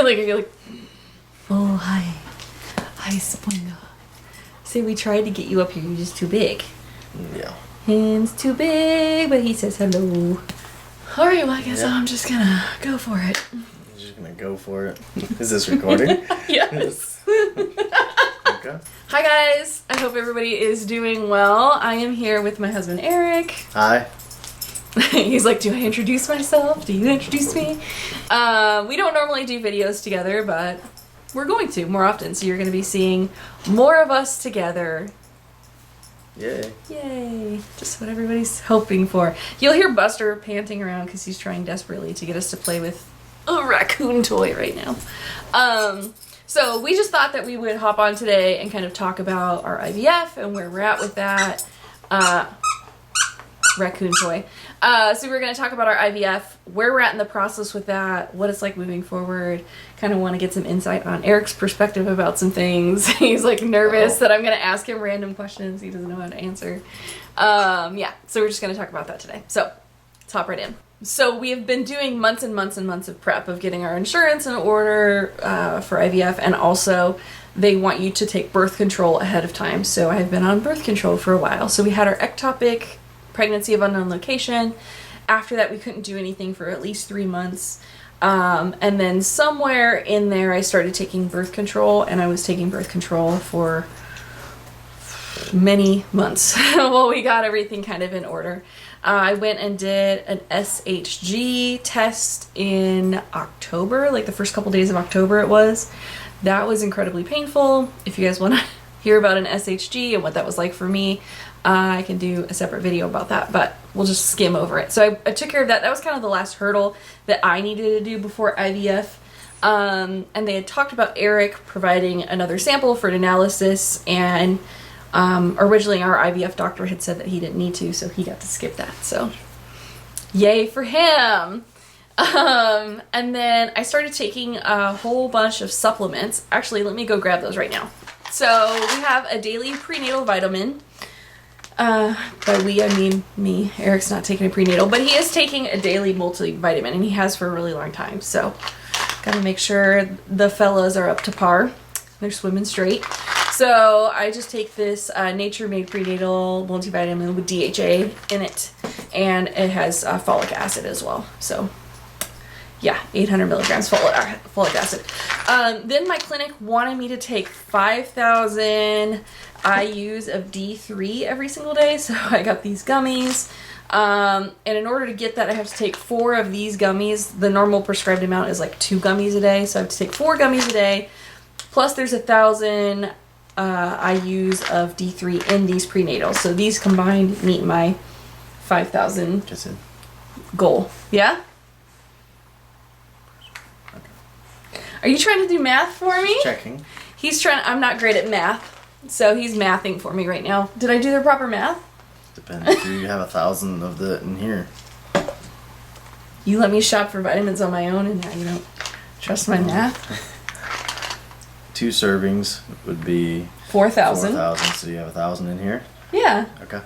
Like you're like, oh hi, Spoinga. See, we tried to get you up here. You're just too big. Yeah. Hands too big, but he says hello. All right, well I guess I'm just gonna go for it. You're just gonna go for it. Is this recording? Yes. Okay. Hi guys. I hope everybody is doing well. I am here with my husband Eric. Hi. He's like, do I introduce myself? Do you introduce me? We don't normally do videos together, but we're going to more often. So you're going to be seeing more of us together. Yay. Yay. Just what everybody's hoping for. You'll hear Buster panting around because he's trying desperately to get us to play with a raccoon toy right now. So we just thought that we would hop on today and kind of talk about our IVF and where we're at with that. Raccoon toy. So we're going to talk about our IVF, where we're at in the process with that, what it's like moving forward. Kind of want to get some insight on Eric's perspective about some things. He's like nervous that I'm going to ask him random questions he doesn't know how to answer. Yeah, so we're just going to talk about that today. So let's hop right in. So we have been doing months and months and months of prep of getting our insurance in order for IVF, and also they want you to take birth control ahead of time. So I have been on birth control for a while. So we had our ectopic pregnancy of unknown location. After that, we couldn't do anything for at least 3 months. And then somewhere in there, I started taking birth control, and I was taking birth control for many months while we got everything kind of in order. I went and did an SHG test in October, like the first couple days of October it was. That was incredibly painful. If you guys want to hear about an SHG and what that was like for me, I can do a separate video about that, but we'll just skim over it. So I took care of that. That was kind of the last hurdle that I needed to do before IVF. And they had talked about Eric providing another sample for an analysis, and originally our IVF doctor had said that he didn't need to, so he got to skip that. So yay for him. And then I started taking a whole bunch of supplements. Actually, let me go grab those right now. So we have a daily prenatal vitamin. By we, I mean me. Eric's not taking a prenatal, but he is taking a daily multivitamin, and he has for a really long time. So gotta make sure the fellas are up to par. They're swimming straight. So I just take this nature-made prenatal multivitamin with DHA in it, and it has folic acid as well. So yeah, 800 milligrams folic acid. Then my clinic wanted me to take 5,000 IUs of D3 every single day, so I got these gummies. And in order to get that, I have to take 4 of these gummies. The normal prescribed amount is like 2 gummies a day, so I have to take 4 gummies a day. Plus there's 1,000 IUs of D3 in these prenatals. So these combined meet my 5,000 goal. Yeah? Okay. Are you trying to do math for me? Just checking. He's trying. I'm not great at math, so he's mathing for me right now. Did I do the proper math? Depends. Do you have 1,000 of the in here? You let me shop for vitamins on my own, and now you don't trust my math? 2 servings would be 4,000. 4,000. So you have 1,000 in here? Yeah. Okay.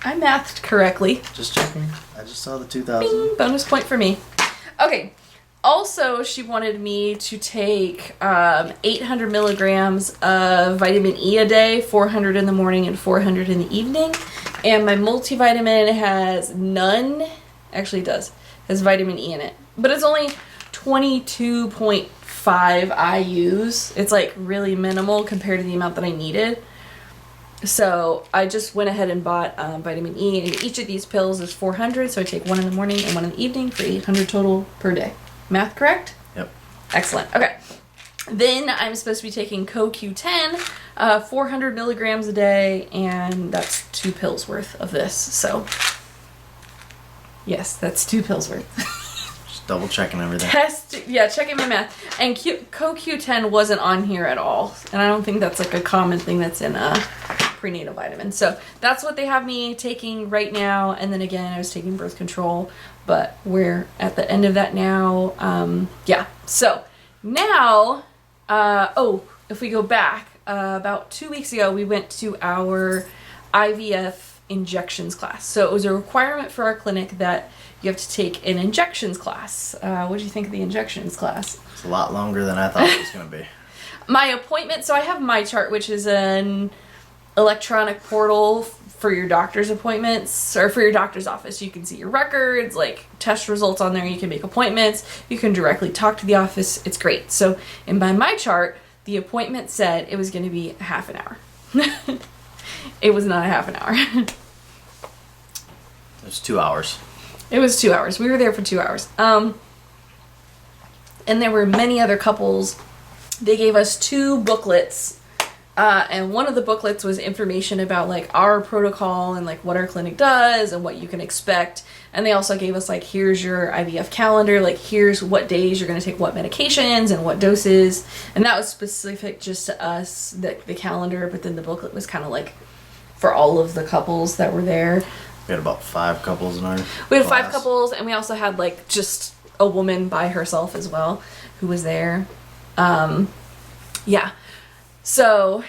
I mathed correctly. Just checking. I just saw the 2,000. Bing, bonus point for me. Okay. Also, she wanted me to take 800 milligrams of vitamin E a day, 400 in the morning and 400 in the evening. And my multivitamin has none. Actually, it does. Has vitamin E in it. But it's only 22.5 IUs. It's like really minimal compared to the amount that I needed. So I just went ahead and bought vitamin E. And each of these pills is 400. So I take 1 in the morning and 1 in the evening for 800 total per day. Math correct? Yep. Excellent. Okay. Then I'm supposed to be taking CoQ10, 400 milligrams a day, and that's 2 pills worth of this. So, yes, that's 2 pills worth. Just double checking everything. Checking my math. And CoQ10 wasn't on here at all, and I don't think that's like a common thing that's in a prenatal vitamin. So that's what they have me taking right now. And then again, I was taking birth control, but we're at the end of that now. Yeah. So now, if we go back, about 2 weeks ago, we went to our IVF injections class. So it was a requirement for our clinic that you have to take an injections class. What do you think of the injections class? It's a lot longer than I thought it was going to be. My appointment, so I have MyChart, which is an electronic portal for your doctor's appointments, or for your doctor's office. You can see your records, like test results on there. You can make appointments. You can directly talk to the office. It's great. So in my MyChart, the appointment said it was going to be a half an hour. It was not a half an hour. It was 2 hours. It was 2 hours. We were there for 2 hours. And there were many other couples. They gave us 2 booklets. And one of the booklets was information about like our protocol and like what our clinic does and what you can expect. And they also gave us like, here's your IVF calendar, like here's what days you're going to take what medications and what doses. And that was specific just to us, the calendar, but then the booklet was kind of like for all of the couples that were there. We had about 5 couples in our We had class. 5 couples, and we also had like just a woman by herself as well who was there. Yeah. So,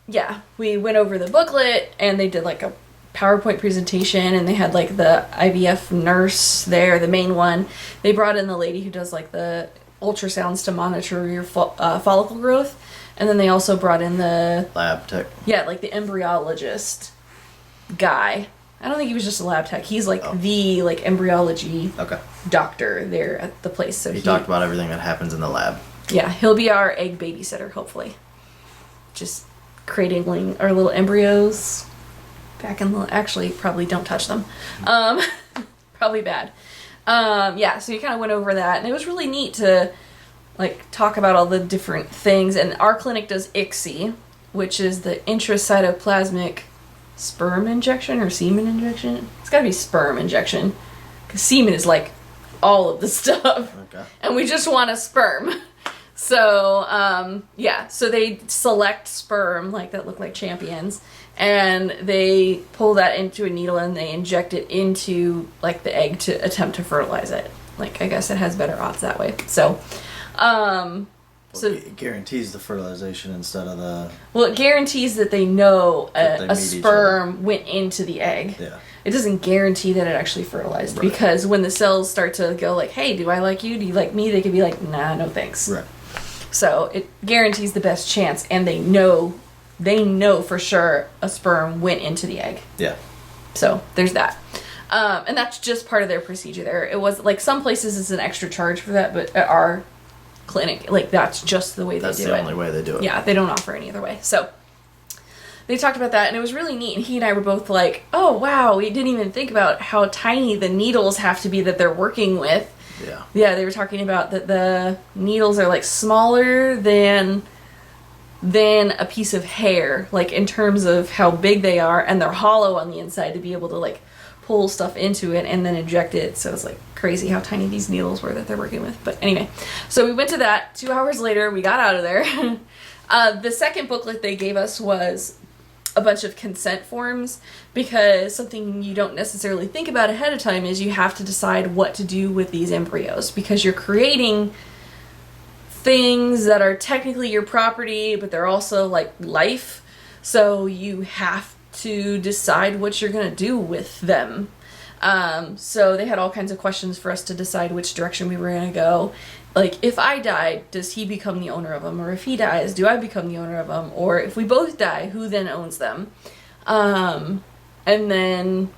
yeah, we went over the booklet, and they did like a PowerPoint presentation, and they had like the IVF nurse there, the main one. They brought in the lady who does like the ultrasounds to monitor your follicle growth, and then they also brought in the Lab tech. yeah, like the embryologist guy. I don't think he was just a lab tech. He's like the like embryology Okay. doctor there at the place. So He talked about everything that happens in the lab. yeah, he'll be our egg babysitter, hopefully. Just cradling our little embryos back in the, actually, probably don't touch them. Probably bad. Yeah, so you kind of went over that, and it was really neat to like talk about all the different things. And our clinic does ICSI, which is the intracytoplasmic sperm injection or semen injection. It's got to be sperm injection, because semen is like all of the stuff. Okay. And we just want a sperm. So, yeah, so they select sperm, like, that look like champions, and they pull that into a needle and they inject it into, like, the egg to attempt to fertilize it. Like, I guess it has better odds that way. So, so It guarantees the fertilization instead of the... well, it guarantees that they know That they a meet each sperm went into the egg. Yeah. It doesn't guarantee that it actually fertilized, Right. because when the cells start to go like, hey, do I like you? Do you like me? They could be like, nah, no thanks. Right. So it guarantees the best chance, and they know for sure a sperm went into the egg. Yeah. So there's that. And that's just part of their procedure there. It was like some places it's an extra charge for that, but at our clinic, like that's just the way That's they do the it. only way they do it. Yeah, they don't offer any other way. So they talked about that, and it was really neat. And he and I were both like, oh, wow, we didn't even think about how tiny the needles have to be that they're working with. Yeah. Yeah, they were talking about that the needles are like smaller than a piece of hair, like in terms of how big they are, and they're hollow on the inside to be able to like pull stuff into it and then inject it. So it's like crazy how tiny these needles were that they're working with. But anyway, so we went to that. 2 hours later, we got out of there. The second booklet they gave us was a bunch of consent forms, because something you don't necessarily think about ahead of time is you have to decide what to do with these embryos, because you're creating things that are technically your property, but they're also like life. So you have to decide what you're going to do with them. So they had all kinds of questions for us to decide which direction we were going to go. Like, if I die, does he become the owner of them? Or if he dies, do I become the owner of them? Or if we both die, who then owns them? And then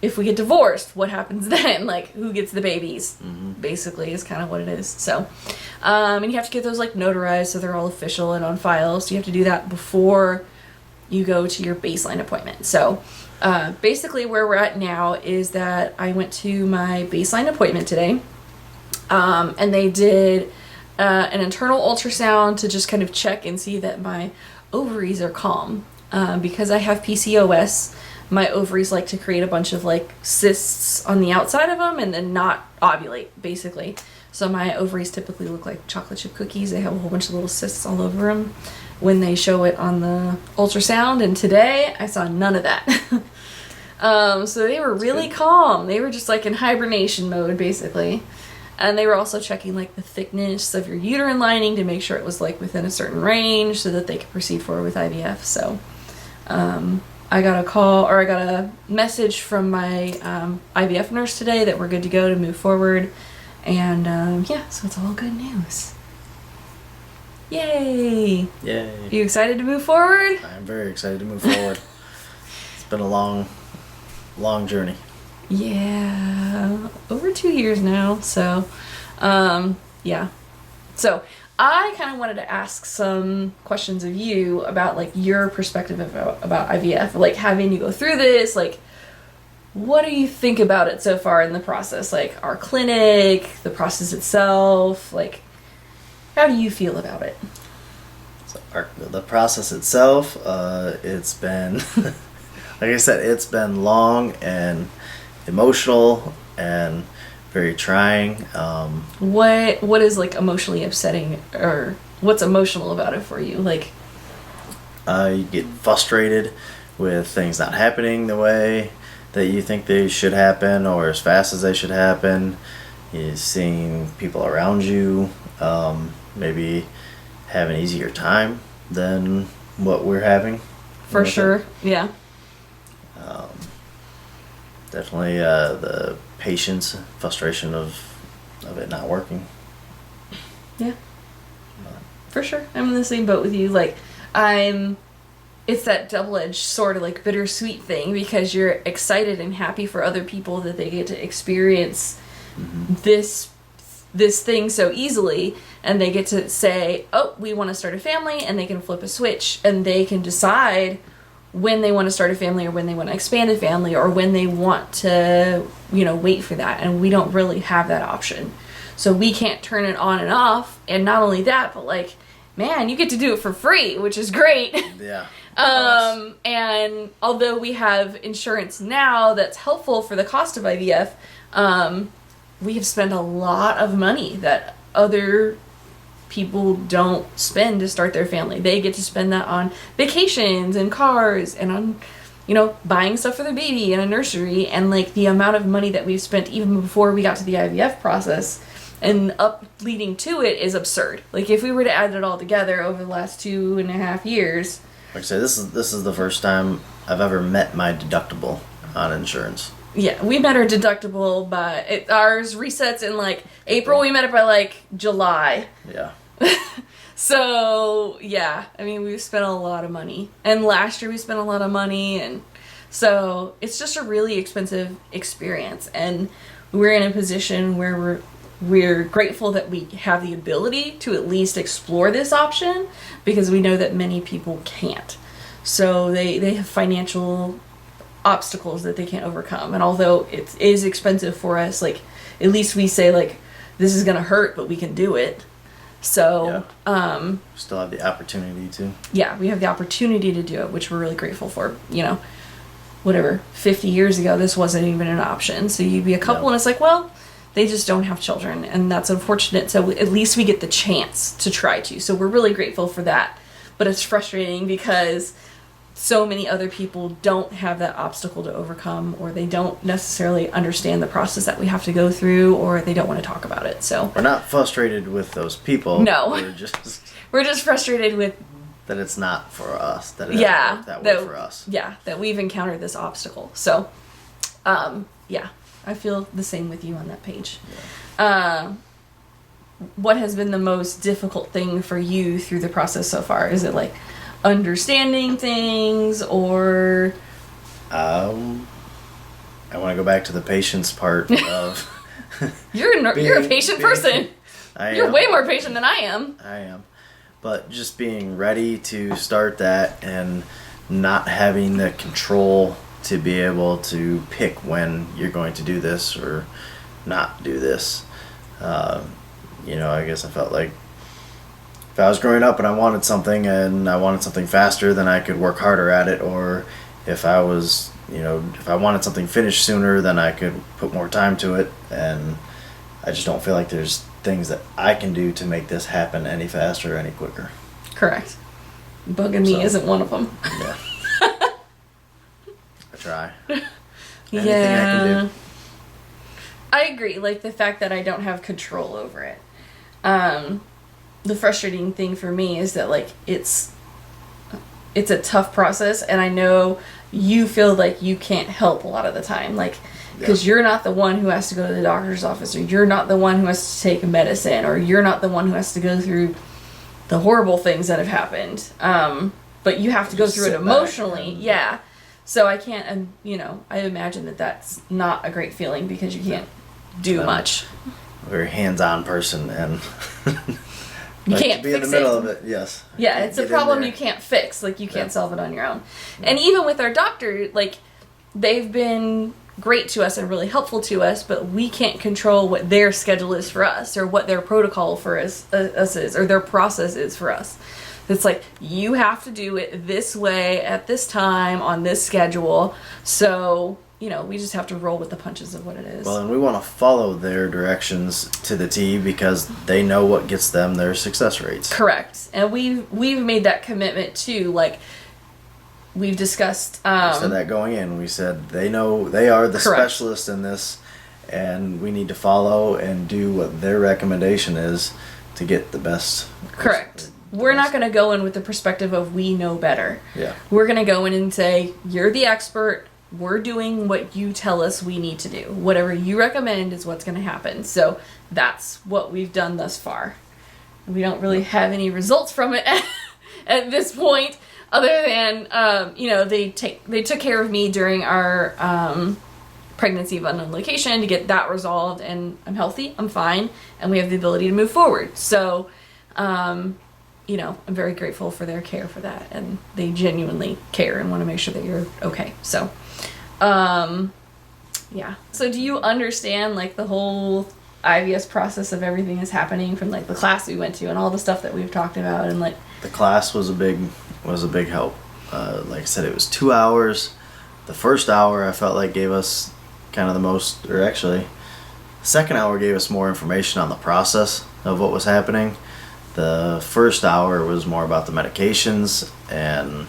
if we get divorced, what happens then? Like, who gets the babies? Basically is kind of what it is. So, and you have to get those like notarized so they're all official and on file. So you have to do that before you go to your baseline appointment. So basically where we're at now is that I went to my baseline appointment today. And they did an internal ultrasound to just kind of check and see that my ovaries are calm. Because I have PCOS, my ovaries like to create a bunch of like cysts on the outside of them and then not ovulate, basically. So my ovaries typically look like chocolate chip cookies. They have a whole bunch of little cysts all over them when they show it on the ultrasound. And today I saw none of that. So they were really calm. They were just like in hibernation mode, basically. And they were also checking like the thickness of your uterine lining to make sure it was like within a certain range so that they could proceed forward with IVF. So, I got a call, or I got a message from my IVF nurse today that we're good to go to move forward. And yeah, so it's all good news. Yay! Yay. You excited to move forward? I'm very excited to move forward. It's been a long journey. Yeah, over 2 years now. So, yeah. So I kind of wanted to ask some questions of you about like your perspective about IVF, like having you go through this. Like, what do you think about it so far in the process? Like our clinic, the process itself. Like, how do you feel about it? So the process itself, it's been, like I said, it's been long and emotional and very trying. What is like emotionally upsetting, or what's emotional about it for you? Like, You get frustrated with things not happening the way that you think they should happen or as fast as they should happen. You're seeing people around you maybe have an easier time than what we're having. for sure, yeah. Definitely the patience, frustration of it not working. Yeah. For sure. I'm in the same boat with you. Like, it's that double-edged sort of like bittersweet thing, because you're excited and happy for other people that they get to experience this thing so easily, and they get to say, oh, we want to start a family, and they can flip a switch and they can decide when they want to start a family or when they want to expand a family or when they want to, wait for that. And we don't really have that option. So we can't turn it on and off. And not only that, but like, man, you get to do it for free, which is great. Yeah. And although we have insurance now that's helpful for the cost of IVF, we have spent a lot of money that other people don't spend to start their family. They get to spend that on vacations and cars and on, buying stuff for their baby and a nursery. And like the amount of money that we've spent even before we got to the IVF process and up leading to it is absurd. Like if we were to add it all together over the last 2.5 years. Like I said, this is the first time I've ever met my deductible on insurance. Yeah, we met our deductible by ours resets in like April. We met it by like July. Yeah. So yeah, I mean, we've spent a lot of money, and last year we spent a lot of money, and so it's just a really expensive experience. And we're in a position where we're grateful that we have the ability to at least explore this option, because we know that many people can't. So they have financial obstacles that they can't overcome. And although it is expensive for us, like at least we say like, this is gonna hurt, but we can do it. So still have the opportunity to. Yeah, we have the opportunity to do it, which we're really grateful for. 50 years ago this wasn't even an option. So you'd be a couple and it's like, well, they just don't have children, and that's unfortunate. So at least we get the chance to try to. So we're really grateful for that. But it's frustrating because so many other people don't have that obstacle to overcome, or they don't necessarily understand the process that we have to go through, or they don't want to talk about it. So we're not frustrated with those people. No. We're just frustrated with that it's not for us. That it hasn't worked that way for us. Yeah, that we've encountered this obstacle. So, yeah, I feel the same with you on that page. Yeah. What has been the most difficult thing for you through the process so far? Is it like understanding things, or I want to go back to the patience part of you're a patient person. You're way more patient than I am. I am. But just being ready to start that and not having the control to be able to pick when you're going to do this or not do this. I guess I felt like if I was growing up and I wanted something faster, then I could work harder at it. Or if I was, if I wanted something finished sooner, then I could put more time to it. And I just don't feel like there's things that I can do to make this happen any faster or any quicker. Correct. Bugging me isn't one of them. Yeah. I try. Anything I can do. I agree. Like the fact that I don't have control over it. The frustrating thing for me is that like it's a tough process, and I know you feel like you can't help a lot of the time. Like, because you're not the one who has to go to the doctor's office, or you're not the one who has to take medicine, or you're not the one who has to go through the horrible things that have happened. But you have to go through it emotionally. Yeah. So I can't, you know, I imagine that that's not a great feeling because you can't do much. A very hands-on person, and you can't be in the middle of it. Yes. Yeah, it's a problem you can't fix. Like, you can't solve it on your own. And even with our doctor, like, they've been great to us and really helpful to us, but we can't control what their schedule is for us, or what their protocol for us is, or their process is for us. It's like, you have to do it this way at this time on this schedule. So, you know, we just have to roll with the punches of what it is. Well, and we want to follow their directions to the T because they know what gets them their success rates. Correct. And we've made that commitment too. Like, we've discussed. We said that going in. We said they know they are the specialist in this, and we need to follow and do what their recommendation is to get the best. Correct. We're not going to go in with the perspective of we know better. Yeah. We're going to go in and say, you're the expert. We're doing what you tell us we need to do. Whatever you recommend is what's going to happen. So that's what we've done thus far. We don't really have any results from it at this point, other than, you know, they took care of me during our pregnancy of unknown location to get that resolved, and I'm healthy, I'm fine, and we have the ability to move forward. So, you know, I'm very grateful for their care for that, and they genuinely care and want to make sure that you're okay. So, yeah. So do you understand, like, the whole IVF process of everything that's happening from, like, the class we went to and all the stuff that we've talked about? And, like, the class was a big help. Like I said, it was 2 hours. The first hour I felt like gave us kind of the most, or actually, the second hour gave us more information on the process of what was happening. The first hour was more about the medications, and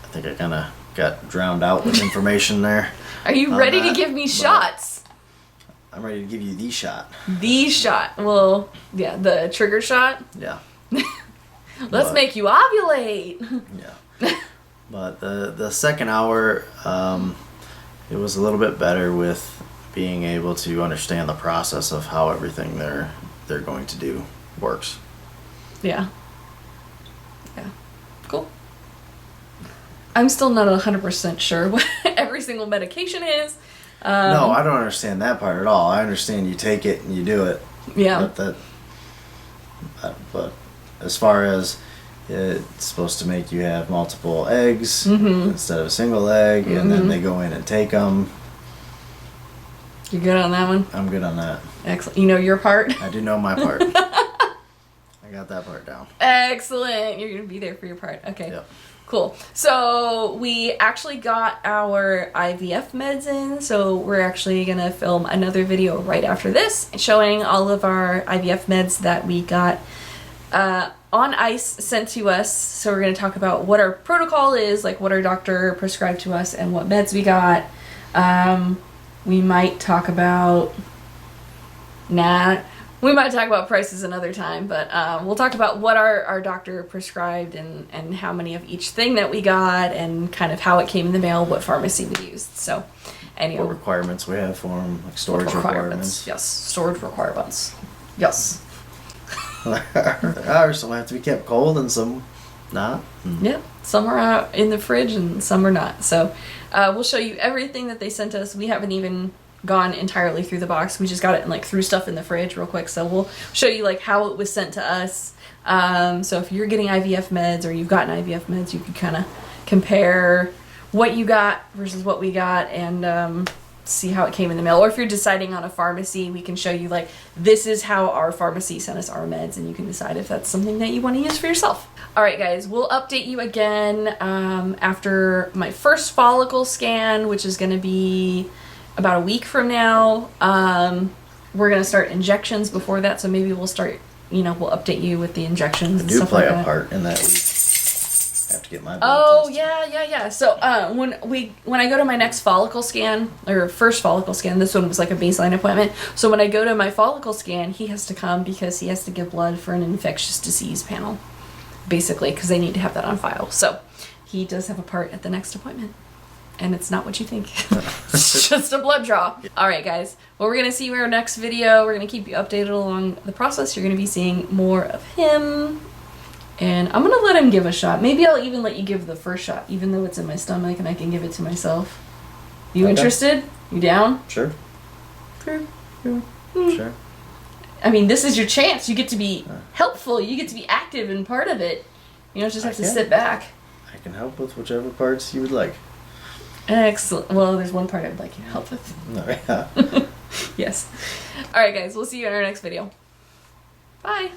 I think I kind of got drowned out with information there. Are you ready to give me shots? I'm ready to give you the shot. The shot. Well, yeah, the trigger shot. Yeah. Let's make you ovulate. Yeah. But the second hour, it was a little bit better with being able to understand the process of how everything they're going to do works. Yeah. Yeah. Cool. I'm still not 100% sure what every single medication is. No, I don't understand that part at all. I understand you take it and you do it. Yeah. But as far as it's supposed to make you have multiple eggs instead of a single egg, and then they go in and take them. You're good on that one? I'm good on that. Excellent. You know your part? I do know my part. I got that part down. Excellent. You're going to be there for your part. Okay. Yep. Cool. So we actually got our IVF meds in, so we're actually going to film another video right after this showing all of our IVF meds that we got on ice sent to us. So we're going to talk about what our protocol is, like what our doctor prescribed to us and what meds we got. We might talk about... we might talk about prices another time, but we'll talk about what our doctor prescribed and how many of each thing that we got and kind of how it came in the mail, what pharmacy we used. So, anyway. What requirements we have for them, like storage requirements. Yes, storage requirements. Yes. Some have to be kept cold and some not. Yep, some are out in the fridge and some are not. So, we'll show you everything that they sent us. We haven't even gone entirely through the box. We just got it and like threw stuff in the fridge real quick. So we'll show you like how it was sent to us. So if you're getting IVF meds or you've gotten IVF meds, you can kind of compare what you got versus what we got and see how it came in the mail. Or if you're deciding on a pharmacy, we can show you like this is how our pharmacy sent us our meds, and you can decide if that's something that you want to use for yourself. All right, guys, we'll update you again after my first follicle scan, which is going to be about a week from now. We're going to start injections before that, so maybe we'll start, we'll update you with the injections and stuff like that. I do play a part in that week. I have to get my blood test. Yeah. So when I go to my next follicle scan, or first follicle scan, this one was like a baseline appointment. So when I go to my follicle scan, he has to come because he has to give blood for an infectious disease panel, basically, because they need to have that on file. So he does have a part at the next appointment. And it's not what you think. It's just a blood draw. Alright guys, well we're going to see our next video. We're going to keep you updated along the process. You're going to be seeing more of him. And I'm going to let him give a shot. Maybe I'll even let you give the first shot, even though it's in my stomach and I can give it to myself. You interested? You down? Sure. Sure. Sure. I mean, this is your chance. You get to be helpful. You get to be active and part of it. You don't just have to sit back. I can help with whichever parts you would like. Excellent. Well, there's one part I'd like you to help with. No, yeah. Yes. Alright guys, we'll see you in our next video. Bye.